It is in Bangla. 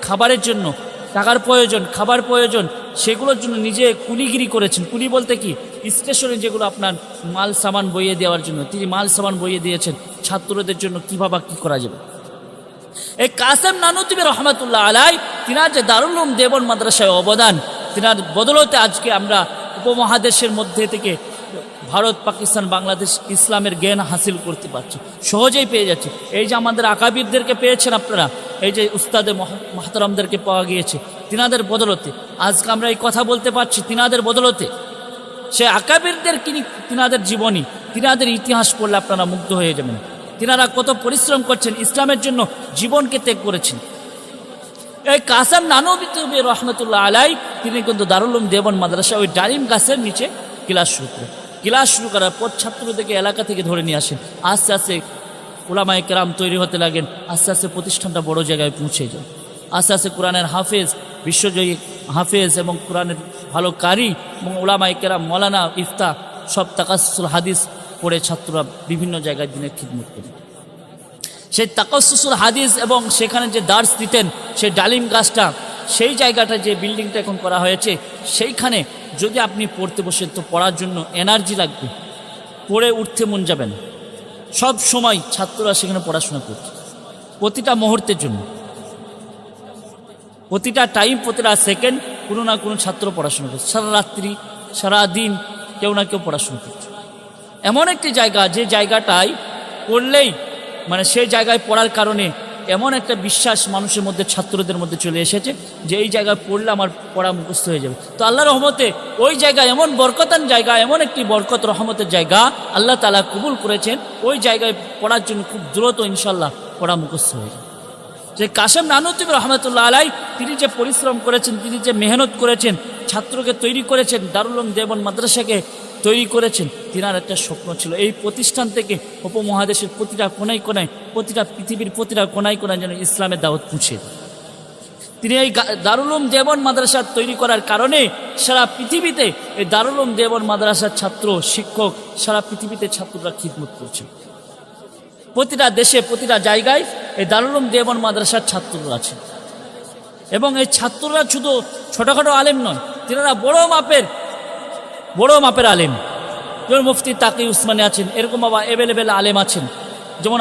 খাবারের জন্য টাকার প্রয়োজন, খাবার প্রয়োজন, সেগুলোর জন্য নিজে কুলিগিরি করেছেন। কুলি বলতে কি, স্টেশনে যেগুলো আপনার মাল সামান বইয়ে দেওয়ার জন্য তিনি মাল সামান বইয়ে দিয়েছেন ছাত্রদের জন্য কীভাবে কী করা যাবে। এই কাসেম নানুতুবি রহমাতুল্লাহ আলাই তিনার যে দারুল উলুম দেওবন্দ মাদ্রাসায় অবদান, তিনার বদলতে আজকে আমরা উপমহাদেশের মধ্যে থেকে ভারত, পাকিস্তান, বাংলাদেশ ইসলামের জ্ঞান হাসিল করতে পারছি, সহজেই পেয়ে যাচ্ছে। এই যে আমাদের আকাবিরদেরকে পেয়েছেন আপনারা, এই যে উস্তাদে মাহতারামদেরকে পাওয়া গিয়েছে তিনাদের বদলতে আজকে আমরা এই কথা বলতে পারছি, তিনাদের বদলতে। সে আকাবিরদের তিনাদের জীবনী, তিনাদের ইতিহাস পড়লে আপনারা মুগ্ধ হয়ে যাবেন। তিনারা কত পরিশ্রম করছেন, ইসলামের জন্য জীবনকে ত্যাগ করেছেন। এই কাসেম নানুতুবি রহমতুল্লাহ আলাই তিনি কিন্তু দারুল উলুম দেওবন্দ মাদ্রাসা ওই ডালিম গাছের নিচে ক্লাস শুরু করেন। ক্লাস শুরু করার পর ছাত্রদেরকে এলাকা থেকে ধরে নিয়ে আসেন। আস্তে আস্তে উলামায়ে কেরাম তৈরি হতে লাগেন, আস্তে আস্তে প্রতিষ্ঠানটা বড় জায়গায় পৌঁছে যায়। আস্তে আস্তে কোরআনের হাফেজ, বিশ্বজয়ী হাফেজ এবং কোরআনের ভালো কারি এবং উলামায়ে কেরাম, মৌলানা, ইফতা সব তাকাসসুল হাদিস পড়ে ছাত্ররা বিভিন্ন জায়গায় দিনের খিদমত করেন। সেই তাকাসসুল হাদিস এবং সেখানে যে দার্স দিতেন সেই ডালিম গাছটা, সেই জায়গাটা যে বিল্ডিংটা এখন করা হয়েছে, সেইখানে যদি আপনি পড়তে বসেন তো পড়ার জন্য এনার্জি লাগবে, পড়ে উঠতে মন যাবে না। সব সময় ছাত্ররা সেখানে পড়াশোনা করছে, প্রতিটা মুহূর্তের জন্য, প্রতিটা টাইম, প্রতিটা সেকেন্ড কোনো না কোনো ছাত্র পড়াশোনা করছে। সারা রাত্রি, সারা দিন কেউ না কেউ পড়াশোনা করছে। এমন একটি জায়গা যে জায়গাটায় পড়লেই মানে সেই জায়গায় পড়ার কারণে এমন একটা বিশ্বাস মানুষের মধ্যে, ছাত্রদের মধ্যে চলে এসেছে যে এই জায়গায় পড়লে আমার পড়া মুখস্থ হয়ে যাবে। তো আল্লাহ রহমতে ওই জায়গায় এমন বরকতান জায়গা, এমন একটি বরকত রহমতের জায়গা আল্লাহ তাআলা কবুল করেছেন। ওই জায়গায় পড়ার জন্য খুব দ্রুত ইনশাল্লাহ পড়া মুখস্থ হয়ে যাবে। যে কাসেম নানুতুবি রহমতুল্লাহ আলাই তিনি যে পরিশ্রম করেছেন, তিনি যে মেহনত করেছেন, ছাত্রকে তৈরি করেছেন, দারুল উলুম দেওবন্দ মাদ্রাসাকে তৈরি করেছেন, তিনার একটা স্বপ্ন ছিল এই প্রতিষ্ঠান থেকে উপমহাদেশের প্রতিটা কোনায় কোনায়, প্রতিটা পৃথিবীর প্রতিটা কোনায় কোনায় যেন ইসলামের দাওয়াত পৌঁছে দেন। তিনি এই দারুল উলুম দেওবন্দ মাদ্রাসা তৈরি করার কারণে সারা পৃথিবীতে এই দারুল উলুম দেওবন্দ মাদ্রাসার ছাত্র, শিক্ষক সারা পৃথিবীতে ছাত্ররা খিদমত করছে। প্রতিটা দেশে, প্রতিটা জায়গায় এই দারুল উলুম দেওবন্দ মাদ্রাসার ছাত্ররা আছে। এবং এই ছাত্ররা শুধু ছোটোখাটো আলেম নয়, তিনারা বড় মাপের আলেম। যেমন মুফতি তাকি উসমানী আছেন, এরকম বাবা এভেলেবেল আলেম আছেন। যেমন